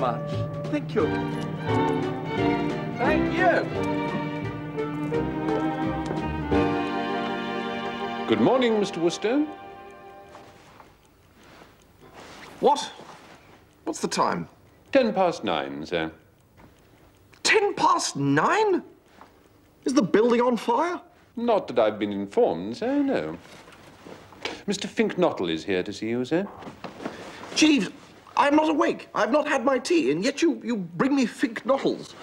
much. Thank you. Thank you. Good morning, Mr. Wooster. What? What's the time? 9:10, sir. 9:10? Is the building on fire? Not that I've been informed, sir, no. Mr. Finknottle is here to see you, sir. Jeeves, I'm not awake. I've not had my tea, and yet you bring me Finknottles.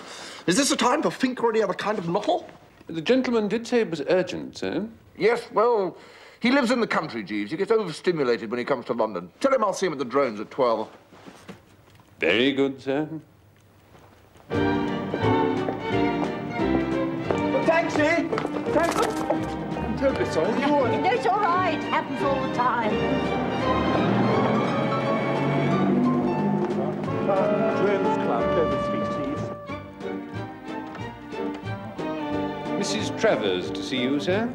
Is this a time for Fink or any other kind of knottle? The gentleman did say it was urgent, sir. Yes, well, he lives in the country, Jeeves. He gets overstimulated when he comes to London. Tell him I'll see him at the Drones at 12. Very good, sir. Taxi! Taxi! I'm terribly sorry. No, it's all right. Happens all the time. Drones Club, Dover Street, please. Mrs. Travers to see you, sir.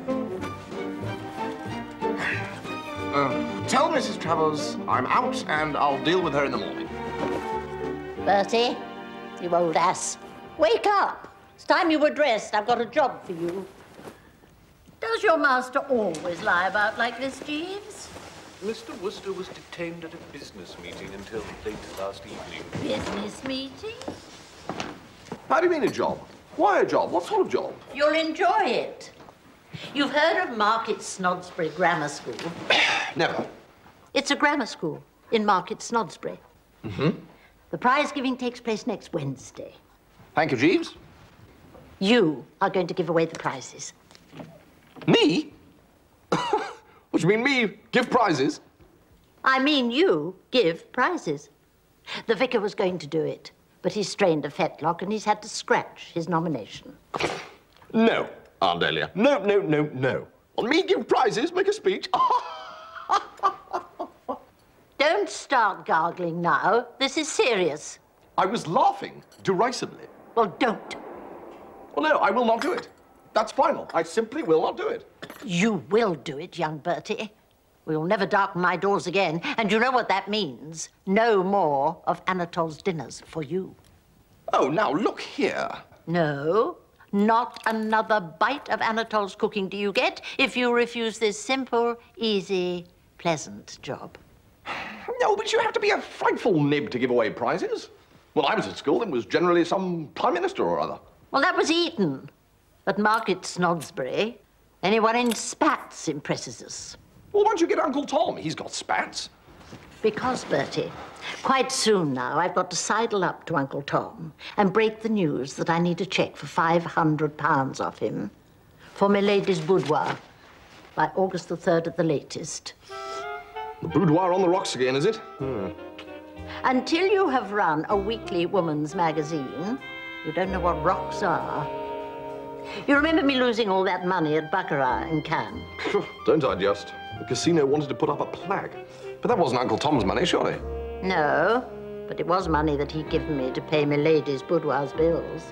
Tell Mrs. Travers I'm out and I'll deal with her in the morning. Bertie, you old ass. Wake up. It's time you were dressed. I've got a job for you. Does your master always lie about like this, Jeeves? Mr. Wooster was detained at a business meeting until late last evening. Business meeting? How do you mean a job? Why a job? What sort of job? You'll enjoy it. You've heard of Market Snodsbury Grammar School? Never. It's a grammar school in Market Snodsbury. Mm-hmm. The prize giving takes place next Wednesday. Thank you, Jeeves. You are going to give away the prizes. Me? What do you mean, me give prizes? I mean you give prizes. The vicar was going to do it, but he's strained a fetlock and he's had to scratch his nomination. No, Aunt Delia. No, no, no, no. On me give prizes, make a speech. Don't start gargling now. This is serious. I was laughing derisively. Well, don't. Well, no, I will not do it. That's final. I simply will not do it. You will do it, young Bertie. We'll never darken my doors again, and you know what that means. No more of Anatole's dinners for you. Oh, now, look here. No, not another bite of Anatole's cooking do you get if you refuse this simple, easy, pleasant job. No, but you have to be a frightful nib to give away prizes. When I was at school, it was generally some prime minister or other. Well, that was Eton. At Market Snodsbury, anyone in spats impresses us. Well, why don't you get Uncle Tom? He's got spats. Because, Bertie, quite soon now, I've got to sidle up to Uncle Tom and break the news that I need a cheque for £500 off him for my lady's boudoir by August the 3rd at the latest. The boudoir on the rocks again, is it? Until you have run a weekly woman's magazine, you don't know what rocks are. You remember me losing all that money at Baccarat in Cannes? Don't I just? The casino wanted to put up a plaque. But that wasn't Uncle Tom's money, surely? No, but it was money that he'd given me to pay my lady's boudoir's bills.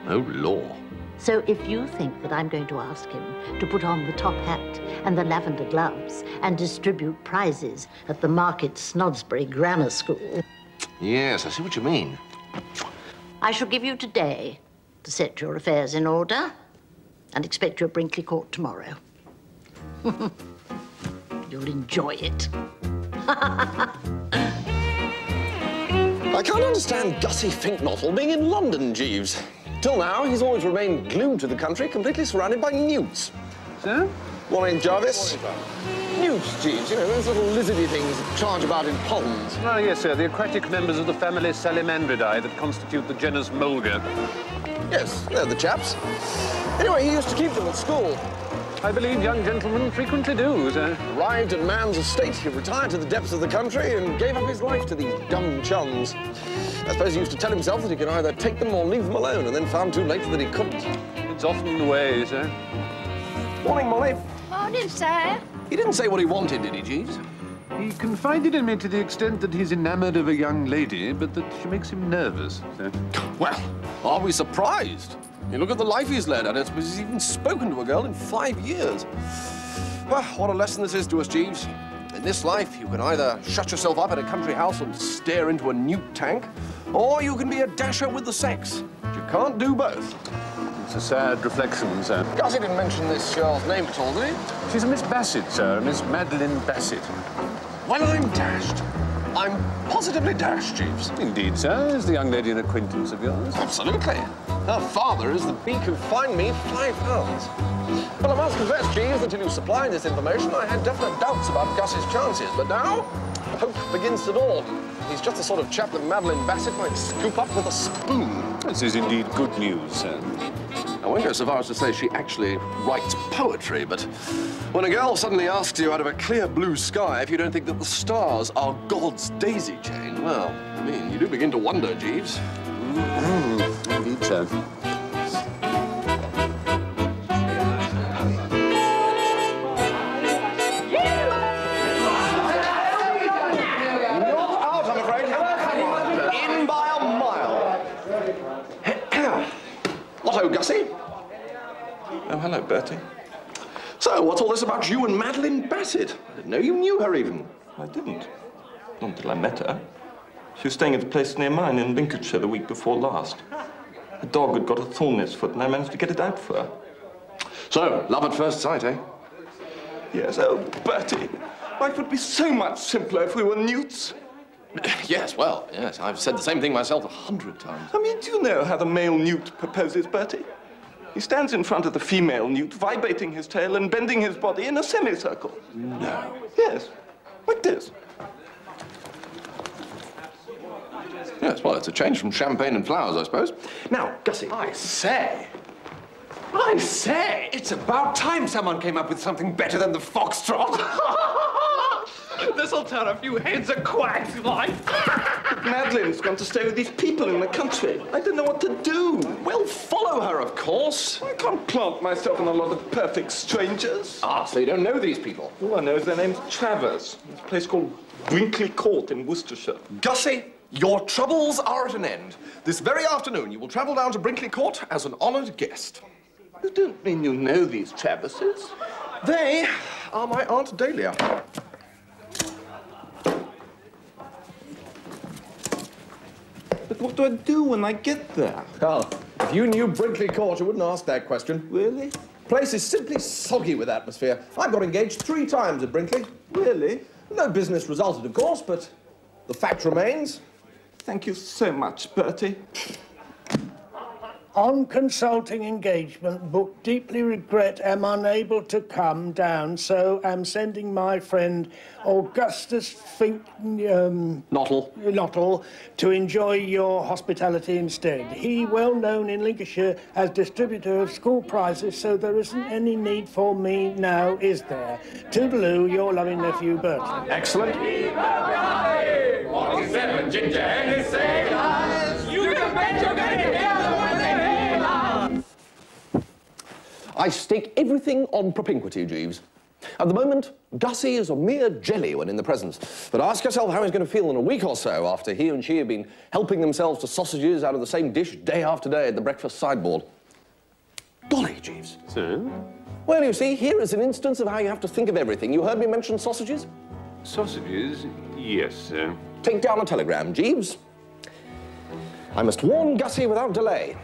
Oh, law. So if you think that I'm going to ask him to put on the top hat and the lavender gloves and distribute prizes at the Market Snodsbury Grammar School... Yes, I see what you mean. I shall give you today to set your affairs in order and expect you at Brinkley Court tomorrow. You'll enjoy it. I can't understand Gussie Finknottle being in London, Jeeves. Till now, he's always remained glued to the country, completely surrounded by newts. Sir? Morning, Jarvis. Newts, Jeeves, you know, those little lizardy things that charge about in ponds. Oh, yes, sir. The aquatic members of the family Salamandridae that constitute the genus Mulga. Yes, they're the chaps. Anyway, he used to keep them at school. I believe young gentlemen frequently do, sir. Arrived at man's estate, he retired to the depths of the country and gave up his life to these dumb chums. I suppose he used to tell himself that he could either take them or leave them alone, and then found too late that he couldn't. It's often the way, sir. Morning, Molly. Morning, sir. He didn't say what he wanted, did he, Jeeves? He confided in me to the extent that he's enamored of a young lady, but that she makes him nervous, sir. Well, are we surprised? You look at the life he's led. I don't suppose he's even spoken to a girl in 5 years. Well, what a lesson this is to us, Jeeves. In this life, you can either shut yourself up in a country house and stare into a newt tank, or you can be a dasher with the sex. But you can't do both. It's a sad reflection, sir. Gussie didn't mention this girl's name at all, did he? She's a Miss Bassett, sir, Miss Madeline Bassett. Well, I'm dashed. I'm positively dashed, Jeeves. Indeed, sir. Is the young lady an acquaintance of yours? Absolutely. Her father is the beak who fined me £5. Well, I must confess, Jeeves, until you supplied this information, I had definite doubts about Gussie's chances. But now, hope begins to dawn. He's just the sort of chap that Madeline Bassett might scoop up with a spoon. This is indeed good news, sir. I won't go so far as to say she actually writes poetry, but when a girl suddenly asks you out of a clear blue sky if you don't think that the stars are God's daisy chain, well, I mean, you do begin to wonder, Jeeves. Indeed, sir. Otto, Gussie. Oh, hello, Bertie. So, what's all this about you and Madeline Bassett? I didn't know you knew her even. I didn't. Not until I met her. She was staying at a place near mine in Lincolnshire the week before last. The dog had got a thorn in its foot, and I managed to get it out for her. So, love at first sight, eh? Yes, oh, Bertie. Life would be so much simpler if we were newts. Yes, well, yes, I've said the same thing myself 100 times. I mean, do you know how the male newt proposes, Bertie? He stands in front of the female newt, vibrating his tail and bending his body in a semicircle. No. Yes, like this. Yes, well, it's a change from champagne and flowers, I suppose. Now, Gussie. I say, it's about time someone came up with something better than the foxtrot. This'll turn a few heads of quacks, like. Madeline's gone to stay with these people in the country. I don't know what to do. We'll follow her, of course. I can't plant myself in a lot of perfect strangers. Ah, so you don't know these people? All I know is their name's Travers. It's a place called Brinkley Court in Worcestershire. Gussie, your troubles are at an end. This very afternoon, you will travel down to Brinkley Court as an honoured guest. You don't mean you know these Traverses? They are my Aunt Dahlia. But what do I do when I get there? Carl, if you knew Brinkley Court, you wouldn't ask that question. Really? Place is simply soggy with atmosphere. I've got engaged 3 times at Brinkley. Really? No business resulted, of course, but the fact remains. Thank you so much, Bertie. On consulting engagement book, deeply regret am unable to come down, so am sending my friend Augustus Nottle to enjoy your hospitality instead. He well known in Lincolnshire as distributor of school prizes, so there isn't any need for me now, is there? Toodaloo, your loving nephew, Bertie. Excellent. 47 ginger and his sailors. You can bet you're going to hear the one they hear. I stake everything on propinquity, Jeeves. At the moment, Gussie is a mere jelly when in the presence. But ask yourself how he's going to feel in a week or so after he and she have been helping themselves to sausages out of the same dish day after day at the breakfast sideboard. Golly, Jeeves. So? Well, you see, here is an instance of how you have to think of everything. You heard me mention sausages? Sausages? Yes, sir. Take down a telegram, Jeeves. I must warn Gussie without delay.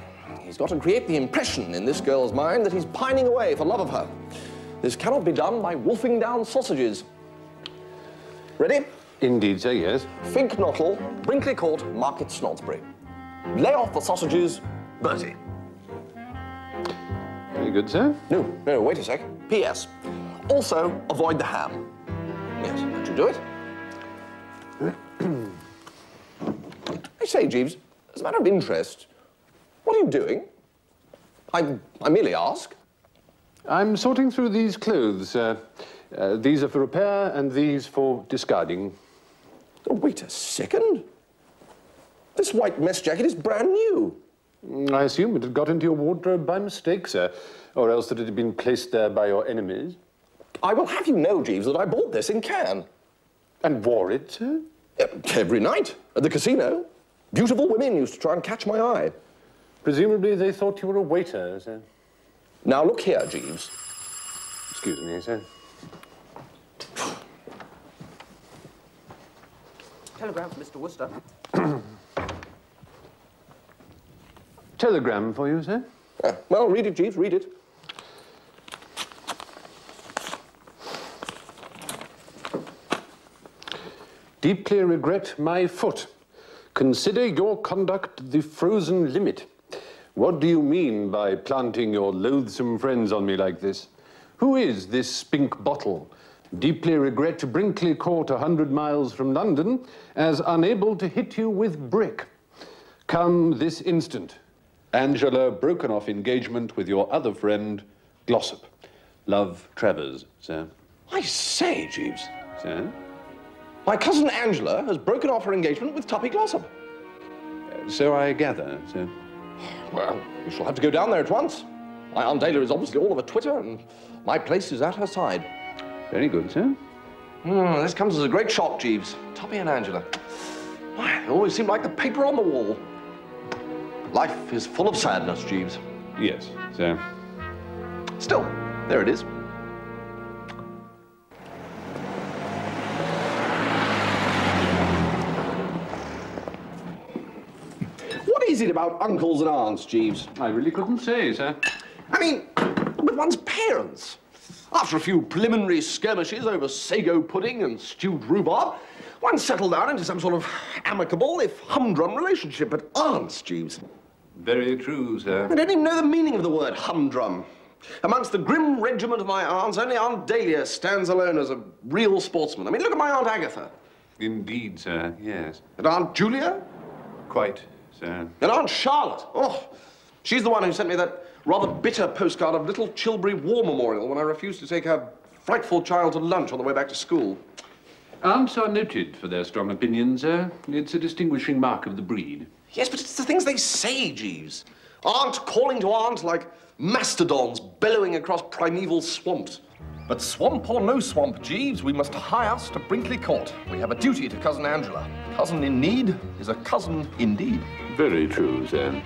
He's got to create the impression in this girl's mind that he's pining away for love of her. This cannot be done by wolfing down sausages. Ready? Indeed, sir, yes. Fink Knottle, Brinkley Court, Market Snodsbury. Lay off the sausages, Bertie. Very good, sir. No, wait a sec. P.S. Also, avoid the ham. Yes, that should do it. I say, Jeeves, as a matter of interest, what are you doing? I merely ask. I'm sorting through these clothes. These are for repair and these for discarding. Oh, wait a second. This white mess jacket is brand new. I assume it had got into your wardrobe by mistake, sir, or else that it had been placed there by your enemies. I will have you know, Jeeves, that I bought this in Cannes. And wore it, sir? Every night at the casino. Beautiful women used to try and catch my eye. Presumably they thought you were a waiter, sir. Now, look here, Jeeves. Excuse me, sir. Telegram for Mr. Wooster. Telegram for you, sir? Well, read it, Jeeves, read it. Deeply regret my foot. Consider your conduct the frozen limit. What do you mean by planting your loathsome friends on me like this? Who is this spink bottle? Deeply regret Brinkley Court 100 miles from London, as unable to hit you with brick. Come this instant. Angela broken off engagement with your other friend, Glossop. Love, Travers, sir. I say, Jeeves. Sir? My cousin Angela has broken off her engagement with Tuppy Glossop. So I gather, sir. Well, you shall have to go down there at once. My Aunt Dahlia is obviously all over Twitter, and my place is at her side. Very good, sir. This comes as a great shock, Jeeves. Tuppy and Angela. Why, they always seem like the paper on the wall. Life is full of sadness, Jeeves. Yes, sir. Still, there it is. What is it about uncles and aunts, Jeeves? I really couldn't say, sir. I mean, with one's parents. After a few preliminary skirmishes over sago pudding and stewed rhubarb, one settled down into some sort of amicable, if humdrum, relationship. But aunts, Jeeves. Very true, sir. I don't even know the meaning of the word humdrum. Amongst the grim regiment of my aunts, only Aunt Dahlia stands alone as a real sportsman. I mean, look at my Aunt Agatha. Indeed, sir, yes. And Aunt Julia? Quite, sir. And Aunt Charlotte. Oh, she's the one who sent me that rather bitter postcard of Little Chilbury War Memorial when I refused to take her frightful child to lunch on the way back to school. Aunts are noted for their strong opinions, sir. It's a distinguishing mark of the breed. Yes, but it's the things they say, Jeeves. Aunt calling to aunt like mastodons bellowing across primeval swamps. But swamp or no swamp, Jeeves, we must hie us to Brinkley Court. We have a duty to Cousin Angela. Cousin in need is a cousin indeed. Very true, sir.